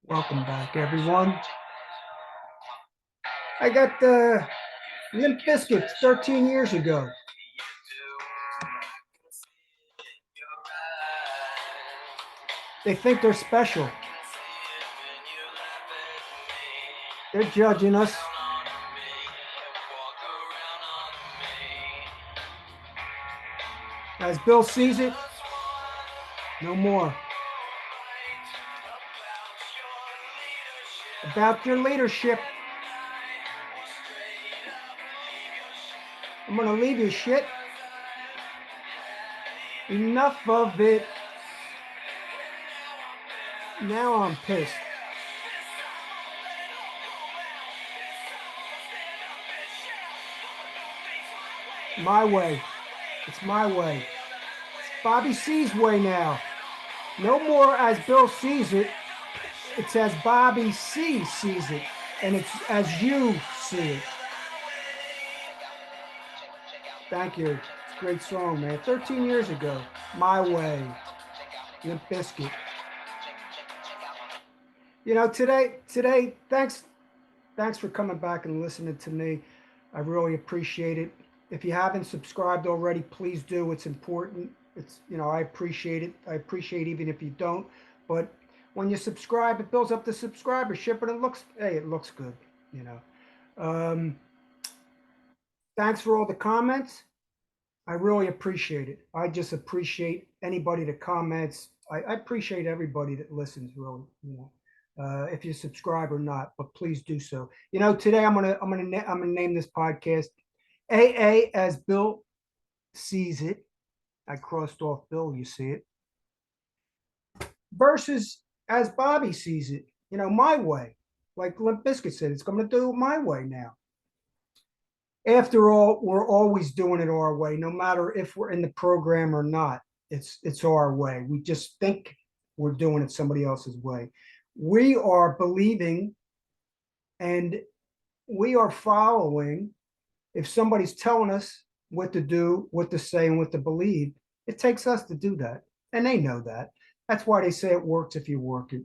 Welcome back, everyone. I got the Limp Bizkit 13 years ago. They think they're special. They're judging us. As Bill sees it, no more. About your leadership. I'm going to leave your shit. Enough of it. Now I'm pissed. My way. It's my way. It's Bobby C's way now. No more as Bill sees it. It's as Bobby C sees it. And it's as you see it. Thank you. It's a great song, man. 13 years ago. My Way. Limp Bizkit. You know, today, thanks for coming back and listening to me. I really appreciate it. If you haven't subscribed already, please do. It's important. It's, I appreciate it. I appreciate even if you don't. But when you subscribe, it builds up the subscribership, and it looks good, Thanks for all the comments. I really appreciate it. I just appreciate anybody that comments. I appreciate everybody that listens, really. If you subscribe or not, but please do so. Today I'm gonna name this podcast AA as Bill sees it. I crossed off Bill, you see it. Versus as Bobby sees it. My way. Like Limp Bizkit said, it's going to do it my way now. After all, we're always doing it our way, no matter if we're in the program or not. It's our way. We just think we're doing it somebody else's way. We are believing and we are following. If somebody's telling us what to do, what to say, and what to believe, it takes us to do that. And they know that. That's why they say it works if you work it.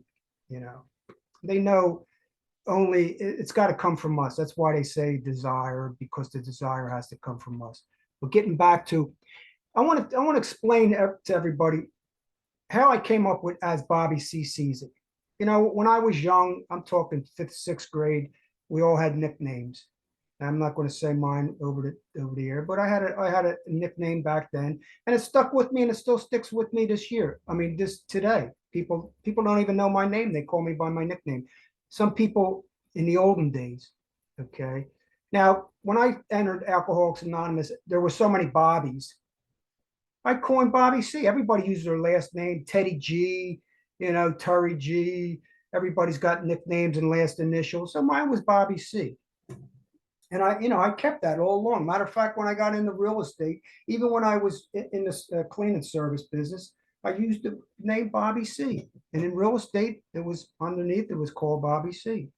They know only it's got to come from us. That's why they say desire, because the desire has to come from us. But getting back to, I want to explain to everybody how I came up with as Bobby C sees it. When I was young, I'm talking 5th, 6th grade, we all had nicknames. And I'm not going to say mine over the air, but I had a nickname back then, and it stuck with me, and it still sticks with me this year. I mean, today, people don't even know my name; they call me by my nickname. Some people in the olden days, okay. Now, when I entered Alcoholics Anonymous, there were so many Bobbies. I coined Bobby C. Everybody uses their last name, Teddy G, Terry G. Everybody's got nicknames and last initials, so mine was Bobby C. And I kept that all along. Matter of fact, when I got into real estate, even when I was in this cleaning service business, I used the name Bobby C. And in real estate, it was underneath, it was called Bobby C.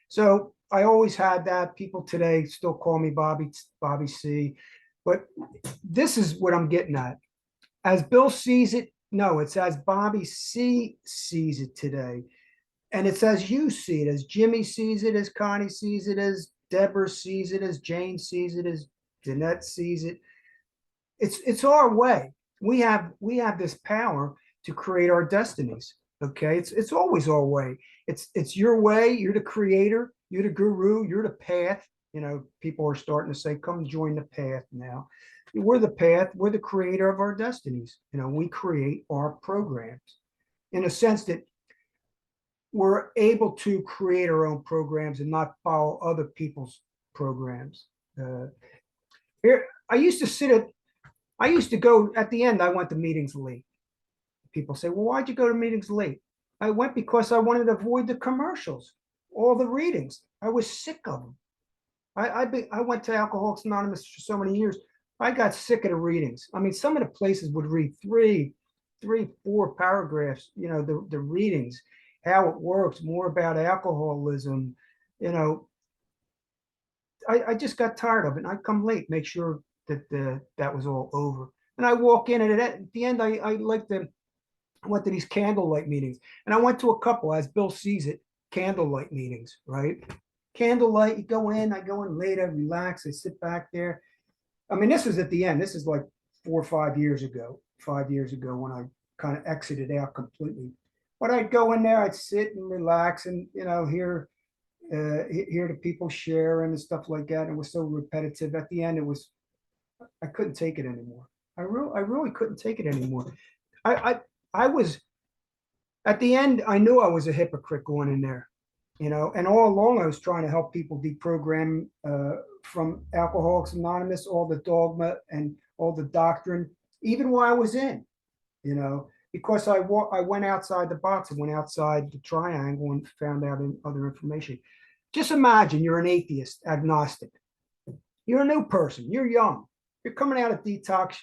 So I always had that. People today still call me Bobby C. But this is what I'm getting at. As Bill sees it, no, it's as Bobby C sees it today. And it's as you see it, as Jimmy sees it, as Connie sees it, as Deborah sees it, as Jane sees it, as Jeanette sees it. It's our way. We have this power to create our destinies. Okay, it's always our way. It's your way. You're the creator. You're the guru. You're the path. People are starting to say, "Come join the path now." We're the path. We're the creator of our destinies. We create our programs in a sense that we're able to create our own programs and not follow other people's programs. Here, I used to go at the end. I went to meetings late. People say, "Well, why'd you go to meetings late?" I went because I wanted to avoid the commercials, all the readings. I was sick of them. I went to Alcoholics Anonymous for so many years. I got sick of the readings. I mean, some of the places would read three, 4 paragraphs. The readings, how it works, more about alcoholism. I just got tired of it. And I'd come late, make sure that that was all over. And I walk in, and at the end, I like to I went to these candlelight meetings, and I went to a couple, as Bill sees it, candlelight meetings, right? Candlelight, you go in, I go in late, I relax, I sit back there. I mean, this was at the end. This is like 4 or 5 years ago, 5 years ago when I kind of exited out completely. But I'd go in there, I'd sit and relax and, hear the people share and stuff like that. It was so repetitive. At the end, I couldn't take it anymore. I really couldn't take it anymore. I, I, I was, at the end, I knew I was a hypocrite going in there, and all along I was trying to help people deprogram from Alcoholics Anonymous, all the dogma and all the doctrine, even while I was in, because I went outside the box, I went outside the triangle and found out other information. Just imagine you're an atheist, agnostic. You're a new person. You're young. You're coming out of detox.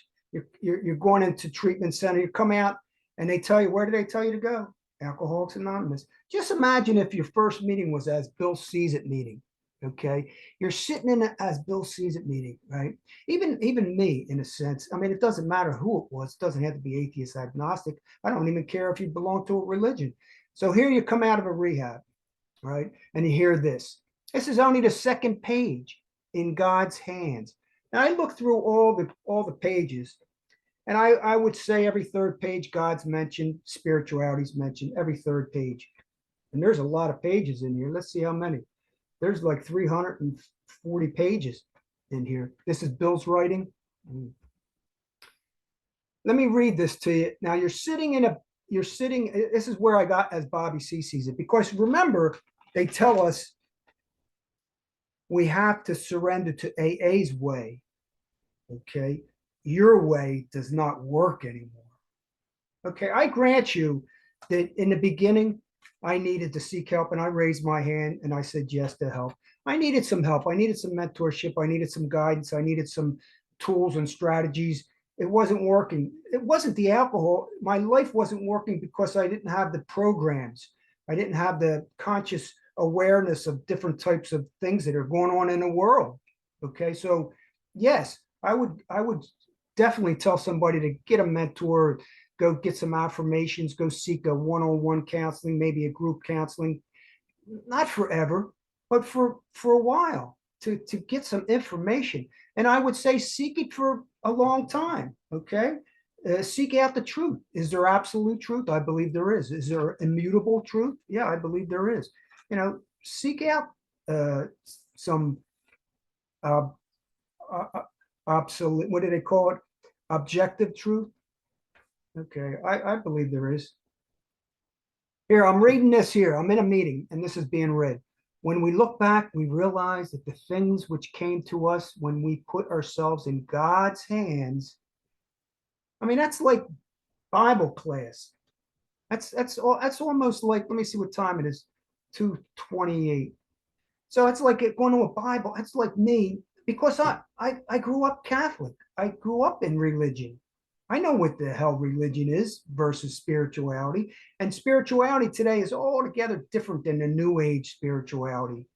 You're going into treatment center. You come out and they tell you, where do they tell you to go? Alcoholics Anonymous. Just imagine if your first meeting was as Bill sees it meeting. Okay, you're sitting in it as Bill sees it meeting, right? Even me, in a sense. I mean, it doesn't matter who it was. It doesn't have to be atheist, agnostic. I don't even care if you belong to a religion. So here you come out of a rehab, right? And you hear this. This is only the second page, in God's hands. Now I look through all the pages, and I would say every third page God's mentioned, spirituality's mentioned, every third page. And there's a lot of pages in here. Let's see how many. There's like 340 pages in here. This is Bill's writing. Let me read this to you. Now you're sitting, this is where I got as Bobby C sees it, because remember, they tell us we have to surrender to AA's way. Okay. Your way does not work anymore. Okay. I grant you that in the beginning, I needed to seek help, and I raised my hand and I said yes to help. I needed some help. I needed some mentorship. I needed some guidance. I needed some tools and strategies. It wasn't working. It wasn't the alcohol. My life wasn't working because I didn't have the programs. I didn't have the conscious awareness of different types of things that are going on in the world. Okay. So yes, I would definitely tell somebody to get a mentor, go get some affirmations, go seek a one-on-one counseling, maybe a group counseling, not forever, but for a while to get some information. And I would say seek it for a long time. Okay. Seek out the truth. Is there absolute truth? I believe there is. Is there immutable truth? Yeah, I believe there is. Seek out some obsolete, what do they call it? Objective truth. Okay, I believe there is. Here, I'm reading this here. I'm in a meeting and this is being read. When we look back, we realize that the things which came to us when we put ourselves in God's hands. I mean, that's like Bible class. That's almost like, let me see what time it is, 2:28. So it's like going to a Bible. That's like me, because I grew up Catholic. I grew up in religion. I know what the hell religion is versus spirituality. And spirituality today is altogether different than the New Age spirituality,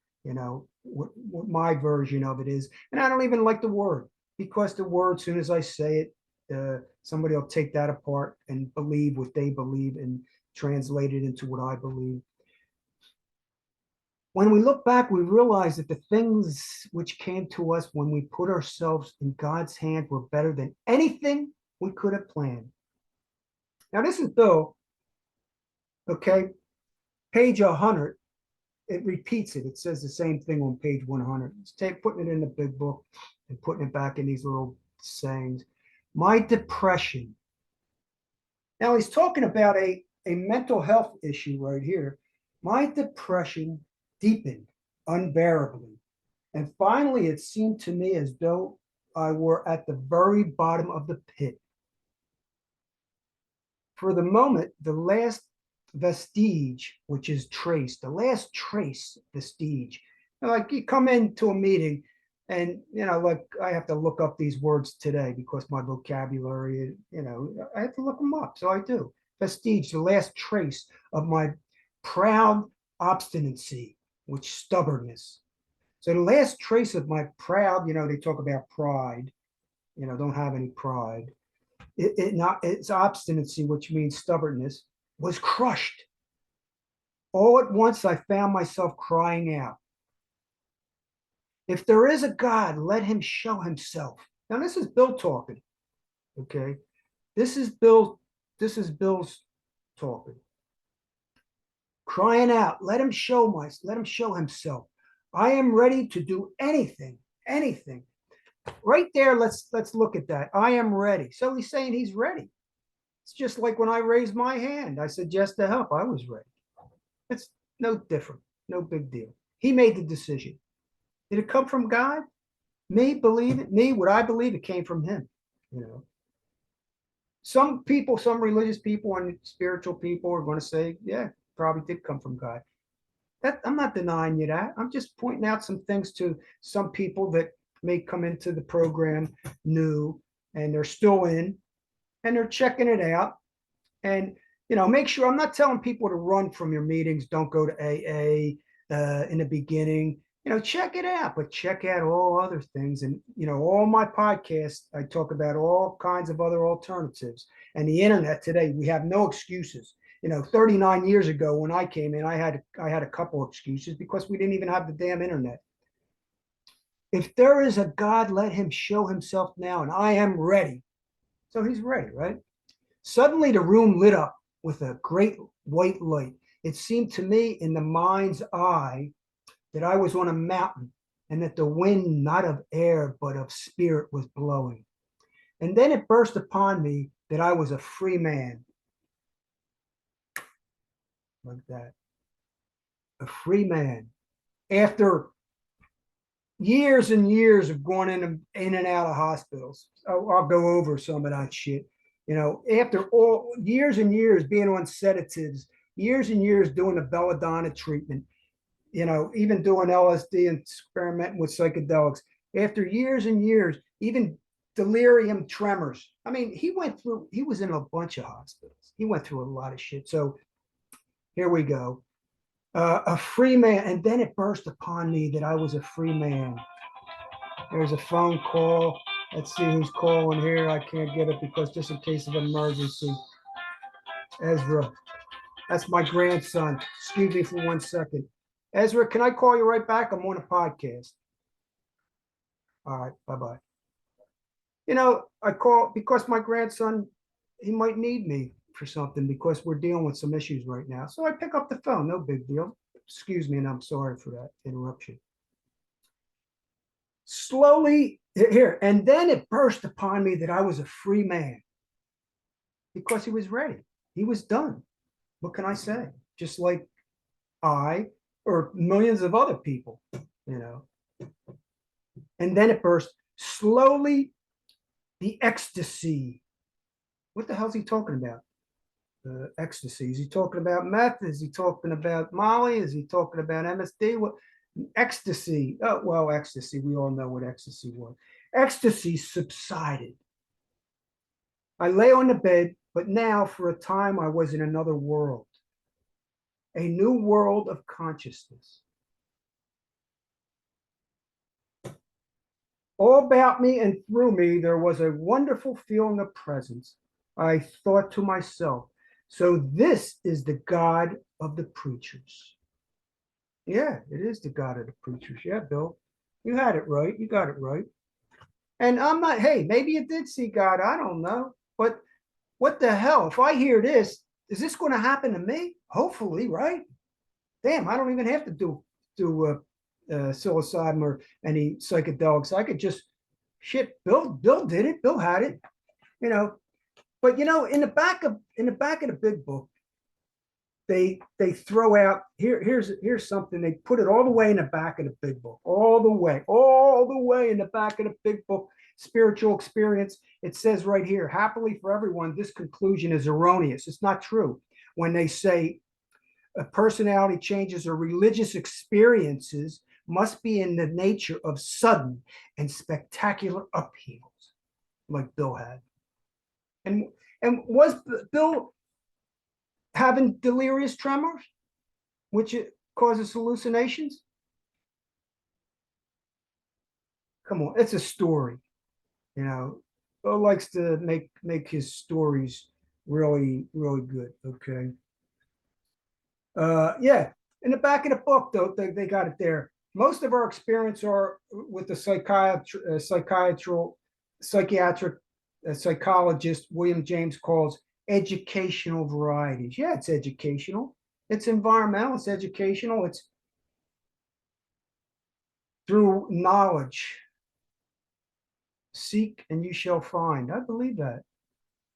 what my version of it is. And I don't even like the word, because the word, as soon as I say it, somebody will take that apart and believe what they believe and translate it into what I believe. When we look back, we realize that the things which came to us when we put ourselves in God's hand were better than anything we could have planned. Now, this is Bill, okay? Page 100, it repeats it. It says the same thing on page 100. It's putting it in the big book and putting it back in these little sayings. My depression. Now, he's talking about a mental health issue right here. My depression deepened unbearably. And finally, it seemed to me as though I were at the very bottom of the pit. For the moment, the last vestige, which is trace, the last trace vestige. Like you come into a meeting and, like I have to look up these words today because my vocabulary, I have to look them up. So I do. Vestige, the last trace of my proud obstinacy, which stubbornness. So the last trace of my proud, they talk about pride, don't have any pride. its obstinacy, which means stubbornness, was crushed. All at once, I found myself crying out, if there is a God, let him show himself. Now, this is Bill talking. Okay. This is Bill's talking. Crying out, let him show himself. I am ready to do anything, anything. Right there, let's look at that. I am ready. So he's saying he's ready. It's just like when I raised my hand, I said yes to help. I was ready. It's no different, no big deal. He made the decision. Did it come from God? Me believe it. Me, would I believe it came from him? You know, some people, some religious people and spiritual people are going to say, yeah, probably did come from God. That I'm not denying you that. I'm just pointing out some things to some people that may come into the program new and they're still in and they're checking it out. And make sure, I'm not telling people to run from your meetings. Don't go to AA in the beginning. Check it out, but check out all other things. And all my podcasts, I talk about all kinds of other alternatives. And the internet today, we have no excuses. 39 years ago when I came in, I had a couple of excuses because we didn't even have the damn internet. If there is a God, let him show himself now, and I am ready. So he's ready, right? Suddenly the room lit up with a great white light. It seemed to me in the mind's eye that I was on a mountain and that the wind, not of air, but of spirit, was blowing. And then it burst upon me that I was a free man. Like that. A free man. After years and years of going in and out of hospitals, I'll go over some of that shit. After all years and years being on sedatives, years and years doing the belladonna treatment, even doing LSD and experimenting with psychedelics, after years and years, even delirium tremors. I mean, he was in a bunch of hospitals. He went through a lot of shit. So here we go. A free man. And then it burst upon me that I was a free man. There's a phone call. Let's see who's calling here. I can't get it because just in case of emergency. Ezra. That's my grandson. Excuse me for 1 second. Ezra, can I call you right back? I'm on a podcast. All right. Bye-bye. I call because my grandson, he might need me for something because we're dealing with some issues right now. So I pick up the phone. No big deal. Excuse me, and I'm sorry for that interruption. Slowly, here, and then it burst upon me that I was a free man because he was ready. He was done. What can I say? Just like I or millions of other people, And then it burst slowly, the ecstasy. What the hell is he talking about? Ecstasy. Is he talking about meth? Is he talking about Molly? Is he talking about MSD? What? Ecstasy. Oh, well, ecstasy. We all know what ecstasy was. Ecstasy subsided. I lay on the bed, but now for a time I was in another world, a new world of consciousness. All about me and through me, there was a wonderful feeling of presence. I thought to myself, so this is the God of the preachers. Yeah, it is the God of the preachers. Yeah, Bill, you had it right. You got it right. And I'm not, hey, maybe you did see God. I don't know. But what the hell? If I hear this, is this going to happen to me? Hopefully, right? Damn, I don't even have to do psilocybin or any psychedelics. I could just Bill did it. Bill had it, But in the back of the big book, they throw out here's something. They put it all the way in the back of the big book, all the way in the back of the big book. Spiritual experience. It says right here, happily for everyone, this conclusion is erroneous. It's not true. When they say personality changes or religious experiences must be in the nature of sudden and spectacular upheavals, like Bill had. And was Bill having delirious tremors, which causes hallucinations? Come on, it's a story. Bill likes to make his stories really, really good. Okay. Yeah. In the back of the book, though, they got it there. Most of our experience are with the psychiatric psychologist William James calls educational varieties. Yeah, it's educational. It's environmental. It's educational. It's through knowledge. Seek and you shall find. I believe that.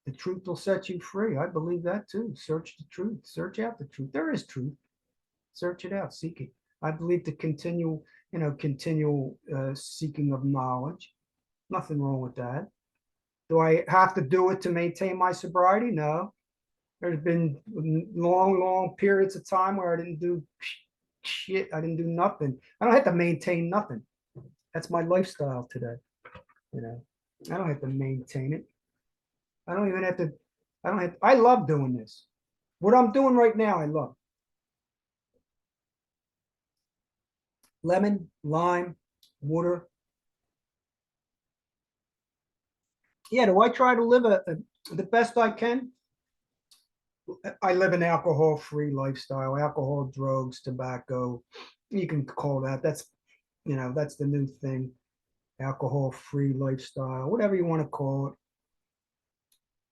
The truth will set you free. I believe that too. Search the truth. Search out the truth. There is truth. Search it out. Seek it. I believe the continual seeking of knowledge. Nothing wrong with that. Do I have to do it to maintain my sobriety? No. There's been long, long periods of time where I didn't do shit. I didn't do nothing. I don't have to maintain nothing. That's my lifestyle today. You know, I don't have to maintain it. I don't even have to. I don't have. I love doing this. What I'm doing right now, I love. Lemon, lime, water. Yeah, do I try to live the best I can? I live an alcohol-free lifestyle. Alcohol, drugs, tobacco. You can call that. That's the new thing. Alcohol-free lifestyle, whatever you want to call it.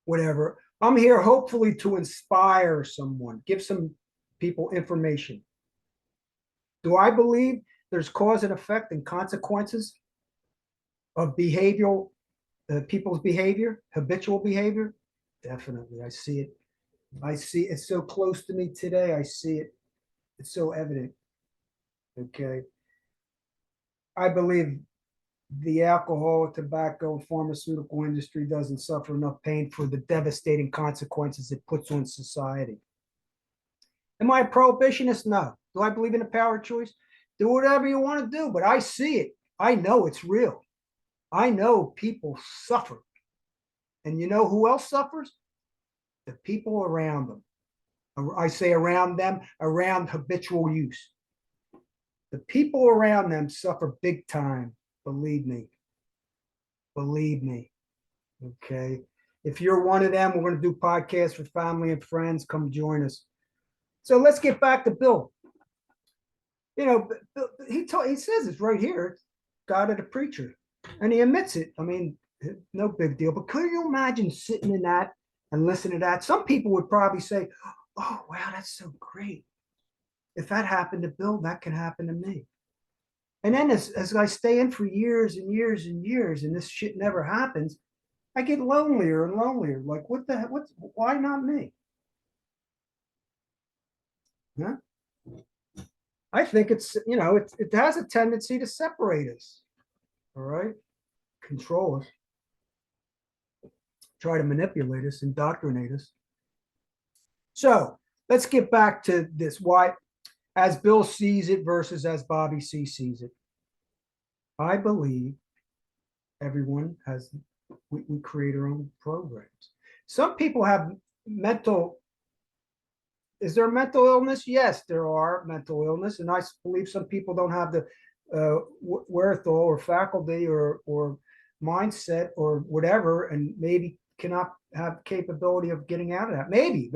Whatever. I'm here hopefully to inspire someone, give some people information. Do I believe there's cause and effect and consequences of behavioral people's behavior, habitual behavior? Definitely. I see it. I see it's so close to me today. I see it. It's so evident. Okay. I believe the alcohol, tobacco, and pharmaceutical industry doesn't suffer enough pain for the devastating consequences it puts on society. Am I a prohibitionist? No. Do I believe in the power of choice? Do whatever you want to do, but I see it. I know it's real. I know people suffer. And you know who else suffers? The people around them. I say around them, around habitual use. The people around them suffer big time. Believe me. Believe me. Okay. If you're one of them, we're going to do podcasts for family and friends. Come join us. So let's get back to Bill. You know, he says it's right here. God of the preacher. And he admits it. I mean, no big deal. But could you imagine sitting in that and listening to that? Some people would probably say, oh, wow, that's so great. If that happened to Bill, that can happen to me. And then as I stay in for years and years and years, and this shit never happens, I get lonelier and lonelier. Like, why not me? Huh? I think it has a tendency to separate us. All right. Control us. Try to manipulate us, indoctrinate us. So let's get back to this. Why, as Bill sees it versus as Bobby C sees it. I believe everyone we create our own programs. Some people have is there a mental illness? Yes, there are mental illness. And I believe some people don't have the wherewithal or faculty or mindset or whatever, and maybe cannot have capability of getting out of that. Maybe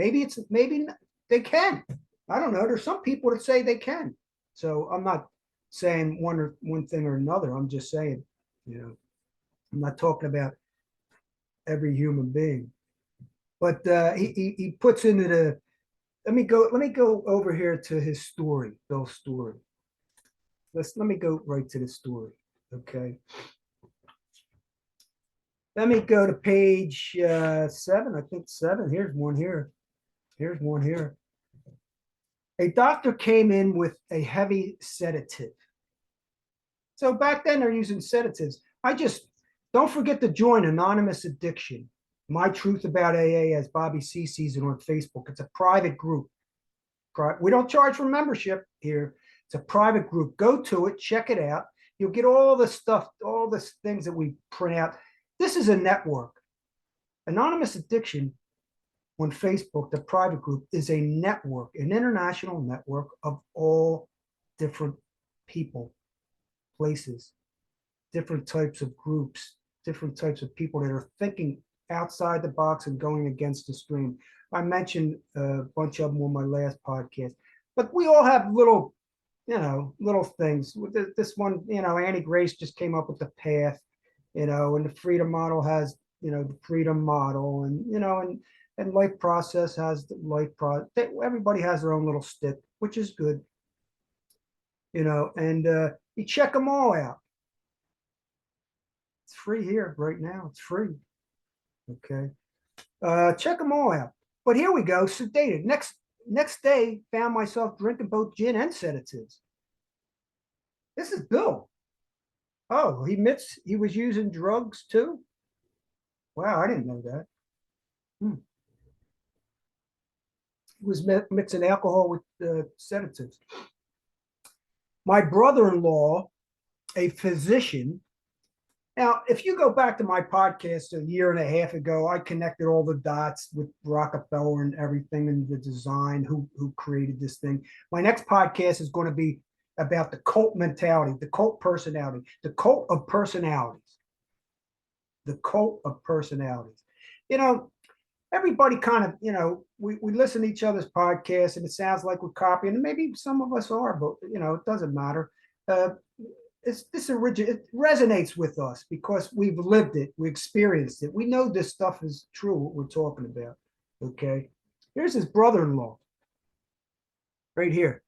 they can. I don't know. There's some people that say they can. So I'm not saying one thing or another. I'm just saying, I'm not talking about every human being. But he puts into the let me go over here to his story, Bill's story. Let me go right to the story. Okay. Let me go to page 7. I think 7. Here's one here. Here's one here. A doctor came in with a heavy sedative. So back then they're using sedatives. Don't forget to join Anonymous Addiction. My Truth About AA, as Bobby C sees it on Facebook. It's a private group. We don't charge for membership here. It's a private group. Go to it, check it out. You'll get all the stuff, all the things that we print out. This is a network. Anonymous Addiction on Facebook, the private group, is a network, an international network of all different people, places, different types of groups, different types of people that are thinking outside the box and going against the stream. I mentioned a bunch of them on my last podcast, but we all have little, little things. This one, Annie Grace just came up with the path, and the freedom model has, the freedom model, and life process has the life process. Everybody has their own little stick, which is good, and you check them all out. It's free here right now. It's free. Okay. Check them all out. But here we go. Sedated. Next day, found myself drinking both gin and sedatives. This is Bill. Oh, he admits he was using drugs too? Wow, I didn't know that. He was mixing alcohol with sedatives. My brother-in-law, a physician. Now, if you go back to my podcast a year and a half ago, I connected all the dots with Rockefeller and everything and the design, who created this thing. My next podcast is going to be about the cult mentality, the cult personality, the cult of personalities. The cult of personalities. Everybody kind of, we listen to each other's podcasts and it sounds like we're copying, and maybe some of us are, but, it doesn't matter. It resonates with us because we've lived it, we experienced it, we know this stuff is true, what we're talking about. Okay, here's his brother-in-law right here.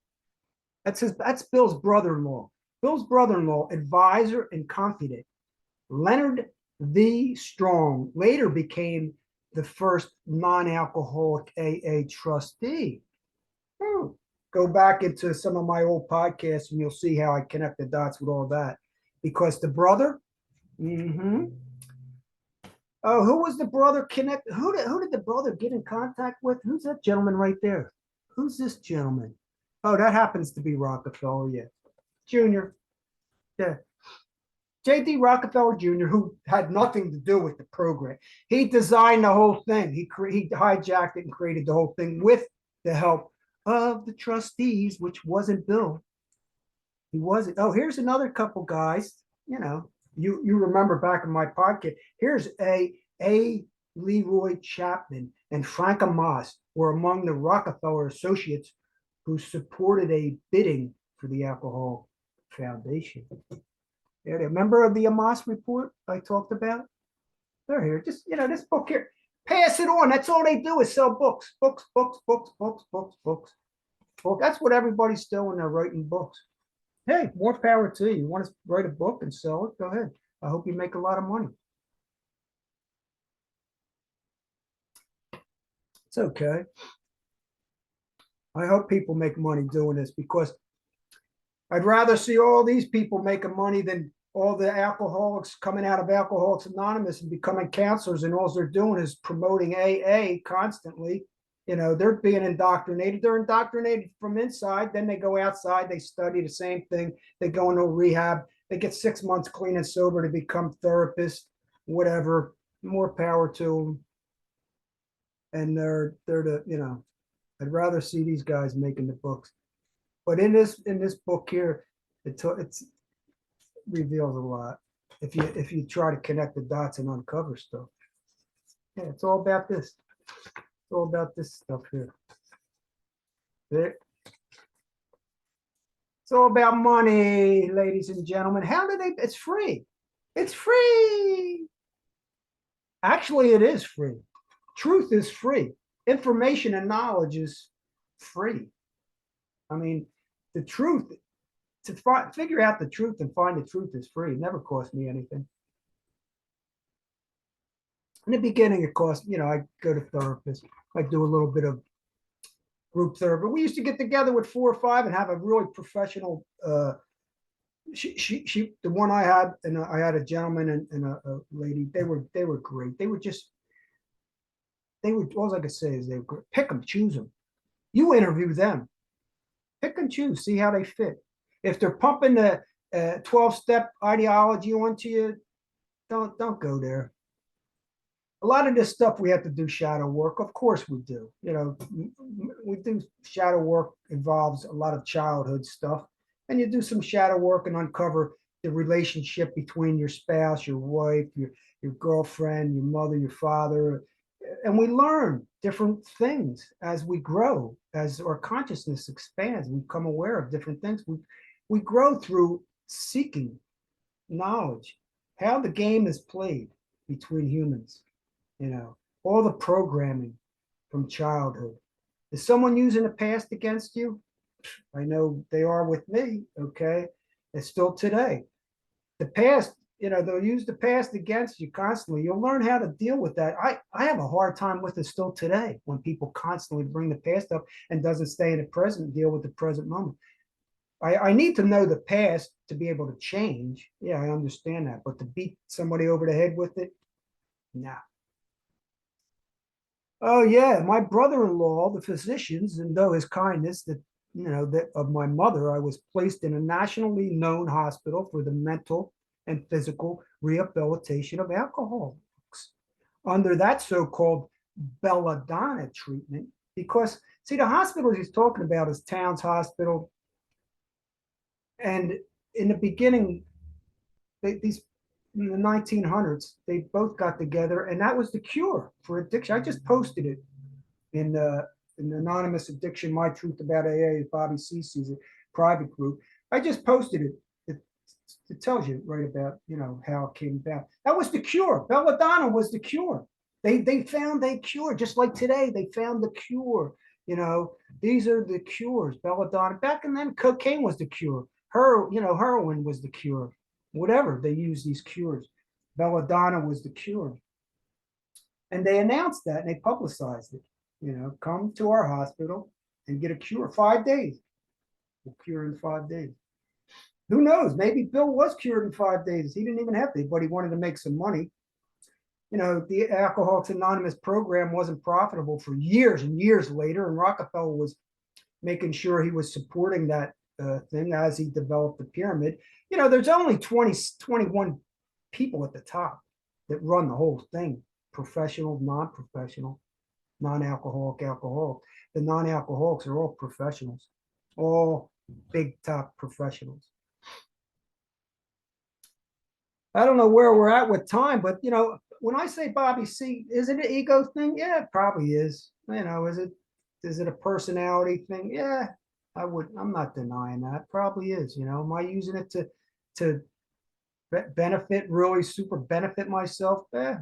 That's Bill's brother-in-law. Bill's brother-in-law, advisor and confidant, Leonard V. Strong, later became the first non-alcoholic AA trustee. Go back into some of my old podcasts and you'll see how I connect the dots with all that. Because the brother, oh, who was the brother connect? Who did the brother get in contact with? Who's that gentleman right there? Who's this gentleman? Oh, that happens to be Rockefeller, yeah. Jr. Yeah. J.D. Rockefeller Jr., who had nothing to do with the program. He designed the whole thing. He hijacked it and created the whole thing with the help of the trustees, which wasn't Bill. He wasn't. Oh, here's another couple guys. You remember back in my podcast. Here's A. Leroy Chapman and Frank Amos were among the Rockefeller associates who supported a bidding for the Alcohol Foundation. Yeah, remember the Amos report I talked about? They're here. Just, this book here. Pass it on. That's all they do is sell books. Books. That's what everybody's doing. They're writing books. Hey, more power to you. You want to write a book and sell it? Go ahead. I hope you make a lot of money. It's okay. I hope people make money doing this because I'd rather see all these people making money than all the alcoholics coming out of Alcoholics Anonymous and becoming counselors, and all they're doing is promoting AA constantly. They're being indoctrinated. They're indoctrinated from inside. Then they go outside. They study the same thing. They go into rehab. They get 6 months clean and sober to become therapists, whatever. More power to them. And they're the, I'd rather see these guys making the books. But in this book here, it reveals a lot if you try to connect the dots and uncover stuff. Yeah, it's all about this. It's all about this stuff here. It's all about money, ladies and gentlemen. It's free. It's free. Actually, it is free. Truth is free. Information and knowledge is free. I mean, the truth, to figure out the truth and find the truth is free. It never cost me anything. In the beginning, it cost, I go to therapists. I do a little bit of group therapy. We used to get together with 4 or 5 and have a really professional, the one I had, and I had a gentleman and a lady. They were great. All I could say is they were great. Pick them, choose them. You interview them. Pick and choose, see how they fit. If they're pumping the 12-step ideology onto you, don't go there. A lot of this stuff we have to do shadow work. Of course we do. We do shadow work, involves a lot of childhood stuff. And you do some shadow work and uncover the relationship between your spouse, your wife, your girlfriend, your mother, your father, and we learn different things as we grow, as our consciousness expands. We become aware of different things. We grow through seeking knowledge, how the game is played between humans, all the programming from childhood. Is someone using the past against you? I know they are with me, okay? It's still today. The past, they'll use the past against you constantly. You'll learn how to deal with that. I have a hard time with it still today when people constantly bring the past up and doesn't stay in the present and deal with the present moment. I need to know the past to be able to change. Yeah, I understand that. But to beat somebody over the head with it, nah. Oh yeah, my brother-in-law, the physicians, and though his kindness that of my mother, I was placed in a nationally known hospital for the mental and physical rehabilitation of alcoholics under that so-called belladonna treatment. Because see, the hospital he's talking about is Towns Hospital, and in the beginning, these in the 1900s, they both got together, and that was the cure for addiction. I just posted it in an anonymous addiction, My Truth About AA, Bobby C sees it, private group. I just posted it. It tells you right about how it came about. That was the cure. Belladonna was the cure. They found a cure, just like today they found the cure. These are the cures. Belladonna. Back in then, cocaine was the cure. Heroin was the cure. Whatever they use these cures. Belladonna was the cure. And they announced that and they publicized it. Come to our hospital and get a cure. 5 days. We'll cure in 5 days. Who knows? Maybe Bill was cured in 5 days. He didn't even have to, but he wanted to make some money. The Alcoholics Anonymous program wasn't profitable for years and years later, and Rockefeller was making sure he was supporting that thing as he developed the pyramid. There's only 21 people at the top that run the whole thing: professional, non-professional, non-alcoholic, alcoholic. The non-alcoholics are all professionals, all big top professionals. I don't know where we're at with time, but when I say Bobby C, is it an ego thing? Yeah, it probably is. Is it a personality thing? Yeah, I'm not denying that. Probably is. Am I using it to benefit, really super benefit myself? I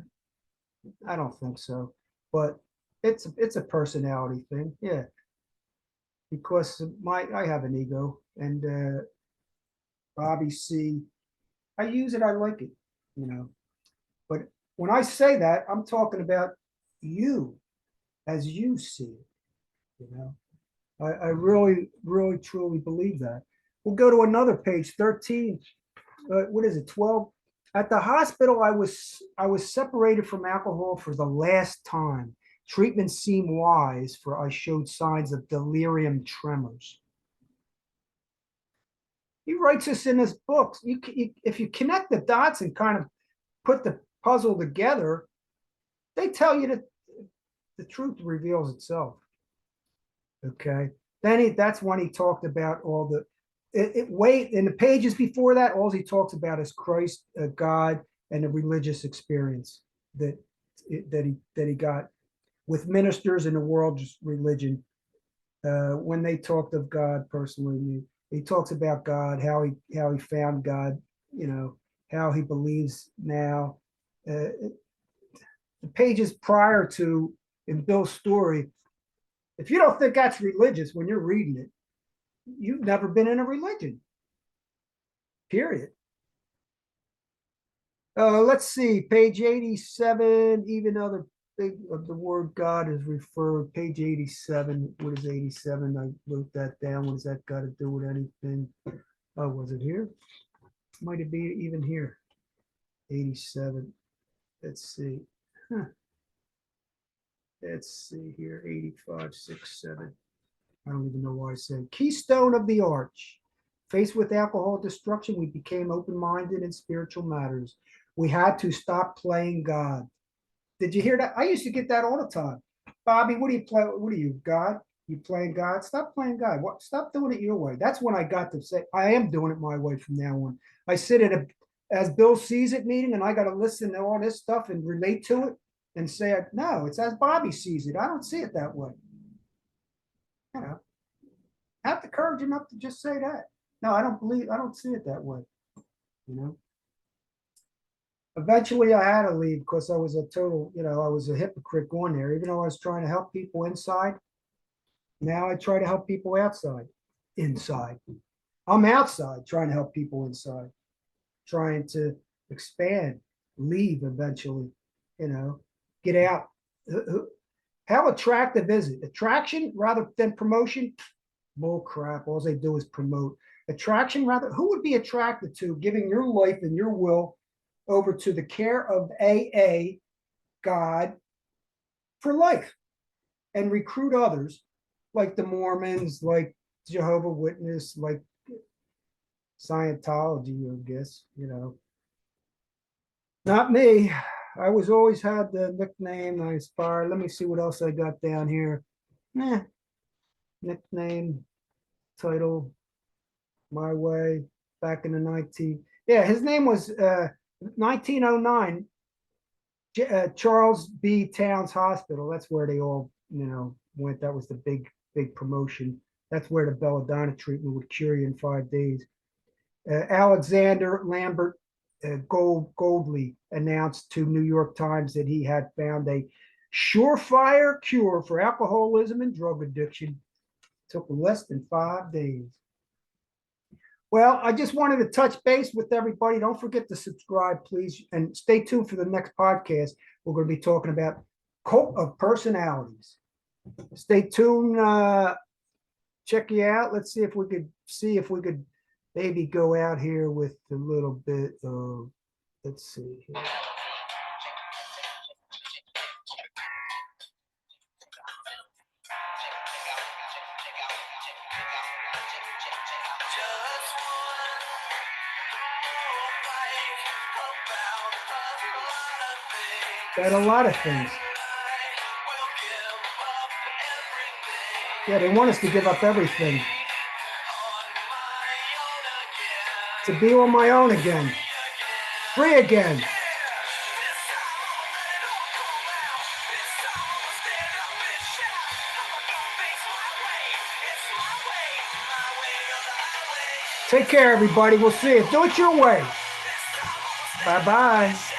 don't think so. But it's a personality thing. Yeah. Because I have an ego, and Bobby C, I use it, I like it, But when I say that, I'm talking about you as you see it, I really, really, truly believe that. We'll go to another page, 13. What is it, 12? At the hospital, I was separated from alcohol for the last time. Treatment seemed wise, for I showed signs of delirium tremors. He writes this in his books. If you connect the dots and kind of put the puzzle together, they tell you that the truth reveals itself. Okay. That's when he talked about all the wait, in the pages before that, all he talks about is Christ, God, and the religious experience that he got with ministers in the world's religion. When they talked of God personally, he talks about God, how he found God, how he believes now. The pages prior to in Bill's story, if you don't think that's religious when you're reading it, you've never been in a religion. Period. Let's see, page 87, even other big of the word God is referred. Page 87. What is 87? I wrote that down. What does that got to do with anything? Oh, was it here? Might it be even here? 87. Let's see. Let's see here. 85, 6, 7. I don't even know why I said keystone of the arch. Faced with alcohol destruction, we became open-minded in spiritual matters. We had to stop playing God. Did you hear that? I used to get that all the time. Bobby, what do you play? What are you, God? You playing God? Stop playing God. What? Stop doing it your way. That's when I got to say, I am doing it my way from now on. I sit as Bill sees it meeting, and I got to listen to all this stuff and relate to it and say, no, it's as Bobby sees it. I don't see it that way. You know, have the courage enough to just say that. No, I don't see it that way. You know, eventually I had to leave because I was a total, I was a hypocrite going there, even though I was trying to help people inside. Now I try to help people outside. Inside. I'm outside trying to help people inside, trying to expand, leave eventually, get out. How attractive is it? Attraction rather than promotion? Bull crap. All they do is promote. Attraction rather, who would be attracted to giving your life and your will over to the care of AA, God, for life, and recruit others like the Mormons, like Jehovah's Witness, like Scientology, I guess, Not me. I was always had the nickname I inspired. Let me see what else I got down here. Nickname, title, my way, back in the 19. Yeah, his name was 1909. Charles B. Towns Hospital. That's where they all, went. That was the big promotion. That's where the belladonna treatment would cure you in 5 days. Alexander Lambert Goldley announced to New York Times that he had found a surefire cure for alcoholism and drug addiction. It took less than 5 days. Well, I just wanted to touch base with everybody. Don't forget to subscribe, please, and stay tuned for the next podcast. We're going to be talking about cult of personalities. Stay tuned. Check you out. Let's see if we could maybe go out here with a little bit of, let's see here. Got a lot of things. Yeah, they want us to give up everything. To be on my own again. Free again. Take care, everybody. We'll see you. Do it your way. Bye-bye.